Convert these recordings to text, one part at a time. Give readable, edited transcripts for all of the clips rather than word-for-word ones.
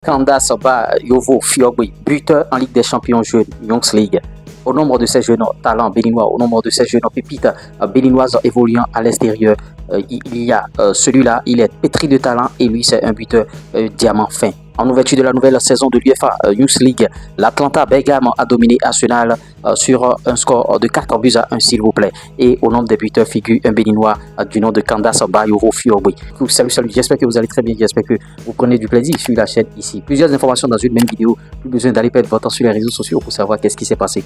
Candace Yovo Fiogbe, buteur en Ligue des Champions jeunes, Young League. Au nombre de ces jeunes talents béninois, au nombre de ces jeunes pépites béninoises évoluant à l'extérieur, il y a celui-là, il est pétri de talent et lui c'est un buteur diamant fin. En ouverture de la nouvelle saison de l'UEFA Youth League, l'Atlanta Bergame a dominé Arsenal sur un score de 4 buts à 1 s'il vous plaît. Et au nombre des buteurs figure un béninois du nom de Candace Bayovo Fiogbe. Salut, j'espère que vous allez très bien, j'espère que vous prenez du plaisir sur la chaîne ici. Plusieurs informations dans une même vidéo, plus besoin d'aller perdre votre temps sur les réseaux sociaux pour savoir qu'est-ce qui s'est passé,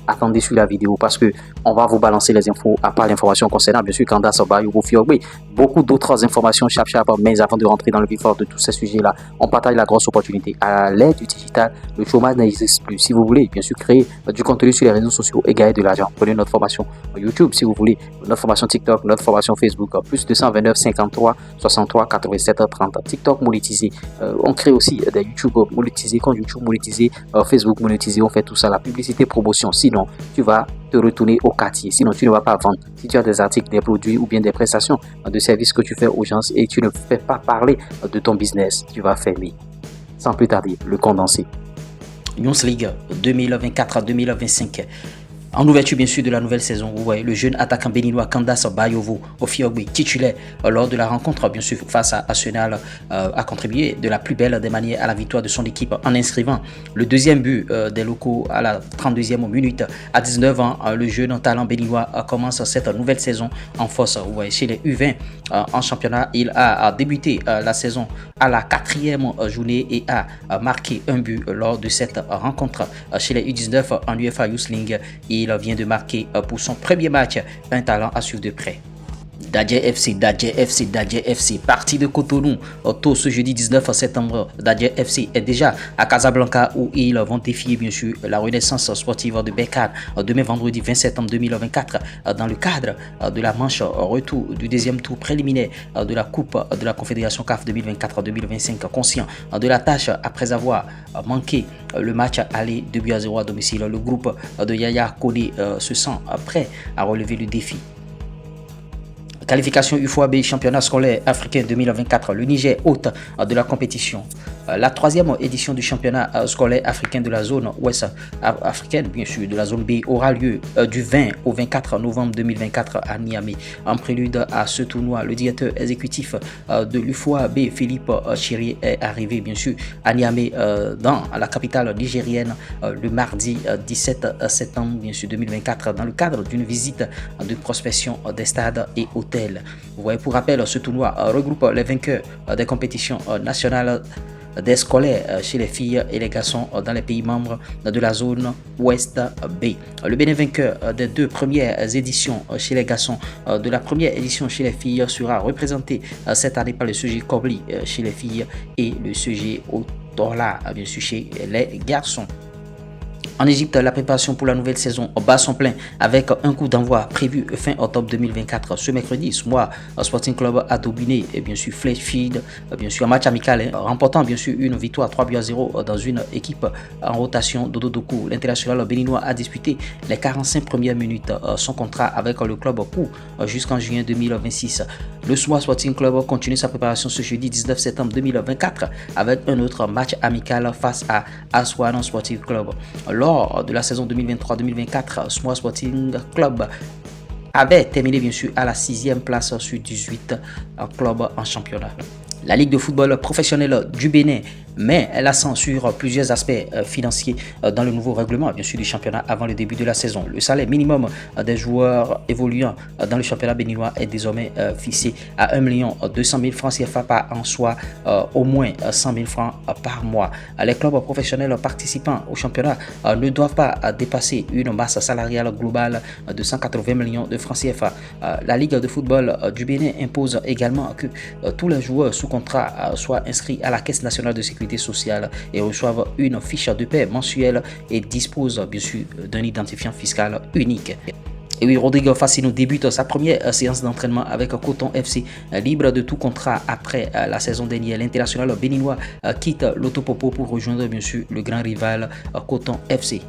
Attendez sur la vidéo parce que on va vous balancer les infos à part l'information concernant bien sûr Candace Bayovo Fiogbe. Beaucoup d'autres informations chap, mais avant de rentrer dans le vif de tous ces sujets-là, on partage la grosse opportunité. À l'ère du digital, le chômage n'existe plus. Si vous voulez bien sûr créer du contenu sur les réseaux sociaux et gagner de l'argent, prenez notre formation YouTube si vous voulez, notre formation TikTok, notre formation Facebook, plus 229 53 63 87 30. TikTok monétisé, on crée aussi des YouTube monétisés, compte YouTube monétisé, Facebook monétisé, on fait tout ça, la publicité, promotion. Sinon, tu vas te retourner au quartier, sinon tu ne vas pas vendre. Si tu as des articles, des produits ou bien des prestations de services que tu fais aux gens et tu ne fais pas parler de ton business, tu vas fermer. Sans plus tarder, le condensé. Youth League 2024-2025. En ouverture bien sûr de la nouvelle saison, vous voyez le jeune attaquant béninois Candace Bayovo Fiogbe, titulaire lors de la rencontre bien sûr face à Arsenal, a contribué de la plus belle des manières à la victoire de son équipe en inscrivant le deuxième but des locaux à la 32e minute. À 19 ans, le jeune talent béninois commence cette nouvelle saison en force. Vous voyez, chez les U20 en championnat, il a débuté la saison à la 4e journée et a marqué un but lors de cette rencontre. Chez les U19 en UEFA Youth League, il vient de marquer pour son premier match un talent à suivre de près. Dadje FC, parti de Cotonou, tôt ce jeudi 19 septembre, Dadje FC est déjà à Casablanca où ils vont défier bien sûr la renaissance sportive de Berkane demain vendredi 20 septembre 2024 dans le cadre de la manche retour du deuxième tour préliminaire de la Coupe de la Confédération CAF 2024-2025. Conscient de la tâche après avoir manqué le match aller 2-0 à domicile, le groupe de Yaya Kone se sent prêt à relever le défi. Qualification UFOAB championnat scolaire africain 2024, le Niger hôte de la compétition. La 3e édition du championnat scolaire africain de la zone ouest africaine, bien sûr, de la zone B, aura lieu du 20 au 24 novembre 2024 à Niamey. En prélude à ce tournoi, le directeur exécutif de l'UFOAB, Philippe Chiri, est arrivé, bien sûr, à Niamey, dans la capitale nigérienne, le mardi 17 septembre, bien sûr, 2024, dans le cadre d'une visite de prospection des stades et hôtels. Vous voyez, pour rappel, ce tournoi regroupe les vainqueurs des compétitions nationales des scolaires chez les filles et les garçons dans les pays membres de la zone Ouest B. Le Bénin vainqueur des 2 premières éditions chez les garçons de la première édition chez les filles sera représenté cette année par le sujet Kobli chez les filles et le sujet Otola bien sûr chez les garçons. En Égypte, la préparation pour la nouvelle saison bat son plein avec un coup d'envoi prévu fin octobre 2024. Ce mercredi, Smoa Sporting Club a dominé bien sûr Fleshfield, bien sûr un match amical, remportant bien sûr une victoire 3-0 dans une équipe en rotation. Dodo Doku, l'international béninois, a disputé les 45 premières minutes. Son contrat avec le club court jusqu'en juin 2026. Le Smoa Sporting Club continue sa préparation ce jeudi 19 septembre 2024 avec un autre match amical face à Aswan Sporting Club. Lors de la saison 2023-2024, Smoa Sporting Club avait terminé bien sûr à la 6e place sur 18 clubs en championnat. La Ligue de football professionnel du Bénin met l'accent sur plusieurs aspects financiers dans le nouveau règlement bien sûr du championnat avant le début de la saison. Le salaire minimum des joueurs évoluant dans le championnat béninois est désormais fixé à 1 200 000 francs CFA par an, soit au moins 100 000 francs par mois. Les clubs professionnels participant au championnat ne doivent pas dépasser une masse salariale globale de 180 millions de francs CFA. La Ligue de football du Bénin impose également que tous les joueurs sous contrat soient inscrits à la Caisse nationale de sécurité sociale et reçoivent une fiche de paie mensuelle et disposent bien sûr d'un identifiant fiscal unique. Et oui, Rodrigo Facino débute sa première séance d'entraînement avec Coton FC, libre de tout contrat après la saison dernière. L'international béninois quitte l'Autopopo pour rejoindre bien sûr le grand rival Coton FC.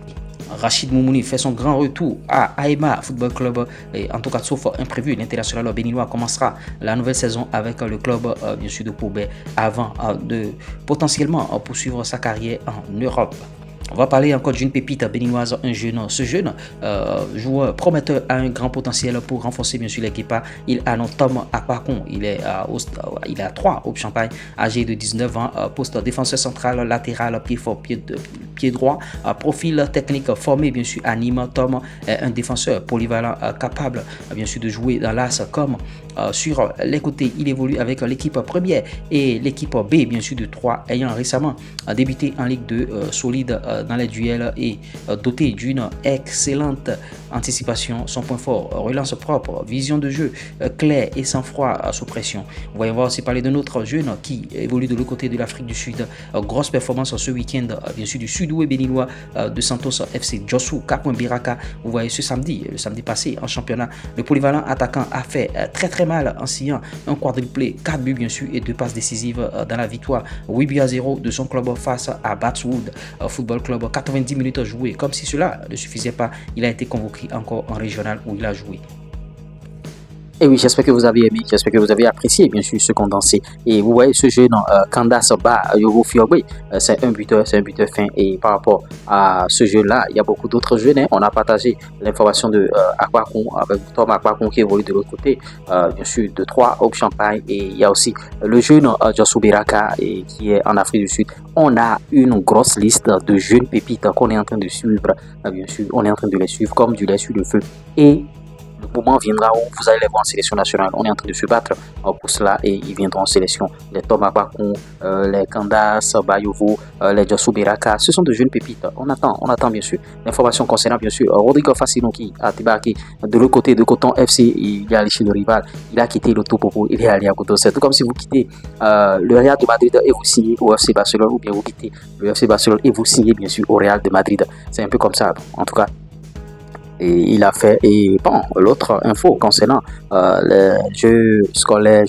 Rachid Moumouni fait son grand retour à Aïma Football Club. Et en tout cas, sauf imprévu, l'international béninois commencera la nouvelle saison avec le club bien sûr de Poubet avant de potentiellement poursuivre sa carrière en Europe. On va parler encore d'une pépite béninoise, un jeune. Ce jeune joueur prometteur a un grand potentiel pour renforcer bien sûr l'équipe. Il a notre Tom Akpakon, il a 3 au Champagne, âgé de 19 ans, poste défenseur central, latéral, pied fort, pied droit, profil technique formé bien sûr à Nîmes. Tom est un défenseur polyvalent capable bien sûr de jouer dans l'axe comme sur les côtés. Il évolue avec l'équipe première et l'équipe B bien sûr de 3 ayant récemment débuté en Ligue 2 solide dans les duels et doté d'une excellente anticipation. Son point fort, relance propre, vision de jeu claire et sans froid sous pression. On va aussi parler de notre jeune qui évolue de l'autre côté de l'Afrique du Sud. Grosse performance ce week-end bien sûr du sud-ouest béninois de Santos FC Josu Kapouin Biraka. Vous voyez ce samedi, le samedi passé en championnat, le polyvalent attaquant a fait très mal en siglant un quadruplé, 4 buts bien sûr et 2 passes décisives dans la victoire 8-0 de son club face à Batswood Football Club. 90 minutes jouées. Comme si cela ne suffisait pas, il a été convoqué encore en régional où il a joué. Et oui, j'espère que vous avez aimé, j'espère que vous avez apprécié, bien sûr, ce condensé. Et vous voyez, ce jeune Candace Ba Yogo Fiogbe, c'est un buteur fin. Et par rapport à ce jeune-là, il y a beaucoup d'autres jeunes. On a partagé l'information de Akpakon, avec Tom Akpakon qui évolue de l'autre côté, bien sûr, de 3 au Champagne. Et il y a aussi le jeune Josu Biraka qui est en Afrique du Sud. On a une grosse liste de jeunes pépites qu'on est en train de suivre, bien sûr, on est en train de les suivre comme du lait sur le feu. Et le moment viendra où vous allez les voir en sélection nationale. On est en train de se battre pour cela et ils viendront en sélection. Les Thomas Bakon, les Kandas, Bayovo, les Josu Biraka, ce sont de jeunes pépites. On attend bien sûr. L'information concernant bien sûr Rodrigo Facino qui a débarqué de l'autre côté de Coton FC. Il est allé chez le rival. Il a quitté le Topopo. Il est allé à Coton. C'est tout comme si vous quittez le Real de Madrid et vous signez au FC Barcelone, ou bien vous quittez le FC Barcelone et vous signez bien sûr au Real de Madrid. C'est un peu comme ça. En tout cas. Et il a fait, et bon, l'autre info concernant les jeux scolaires,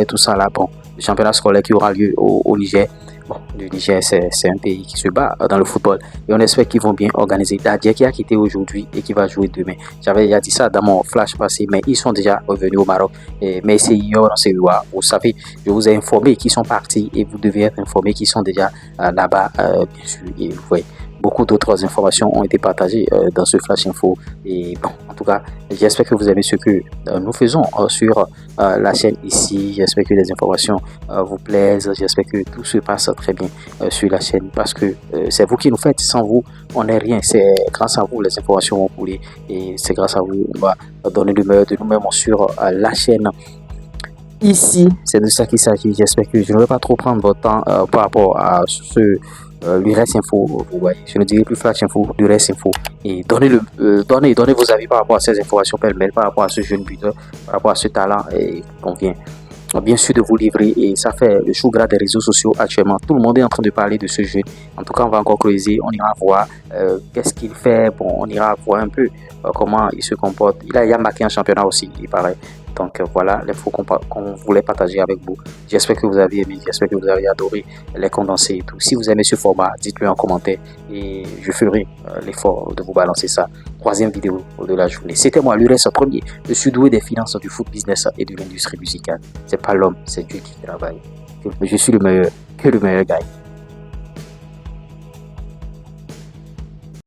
tout ça là, bon, le championnat scolaire qui aura lieu au Niger. Bon, le Niger, c'est un pays qui se bat dans le football et on espère qu'ils vont bien organiser. Dadier qui a quitté aujourd'hui et qui va jouer demain. J'avais déjà dit ça dans mon flash passé, mais ils sont déjà revenus au Maroc. Mais c'est vous savez, je vous ai informé qu'ils sont partis et vous devez être informé qu'ils sont déjà là-bas, bien sûr. Et vous voyez. Beaucoup d'autres informations ont été partagées dans ce Flash Info. Et bon, en tout cas, j'espère que vous aimez ce que nous faisons sur la chaîne ici. J'espère que les informations vous plaisent. J'espère que tout se passe très bien sur la chaîne parce que c'est vous qui nous faites. Sans vous, on n'est rien. C'est grâce à vous, les informations vont couler. Et c'est grâce à vous, on va donner le meilleur de nous-mêmes sur la chaîne. Ici, c'est de ça qu'il s'agit. J'espère que je ne vais pas trop prendre votre temps par rapport à l'URES Info, vous voyez, je ne dirai plus Flash Info, l'URES Info, et donnez vos avis par rapport à ces informations pêle-mêle, par rapport à ce jeune buteur, par rapport à ce talent, et on vient bien sûr de vous livrer, et ça fait le chou gras des réseaux sociaux actuellement. Tout le monde est en train de parler de ce jeune. En tout cas, on va encore creuser, on ira voir qu'est-ce qu'il fait, bon, on ira voir un peu comment il se comporte. Il a marqué un championnat aussi, il paraît. Donc voilà l'info qu'on voulait partager avec vous. J'espère que vous avez aimé, j'espère que vous avez adoré les condensés et tout. Si vous aimez ce format, dites-le en commentaire et je ferai l'effort de vous balancer ça. 3e vidéo de la journée. C'était moi, l'URES premier, le sud-ouest des finances, du foot business et de l'industrie musicale. C'est pas l'homme, c'est Dieu qui travaille. Je suis le meilleur, que le meilleur gars.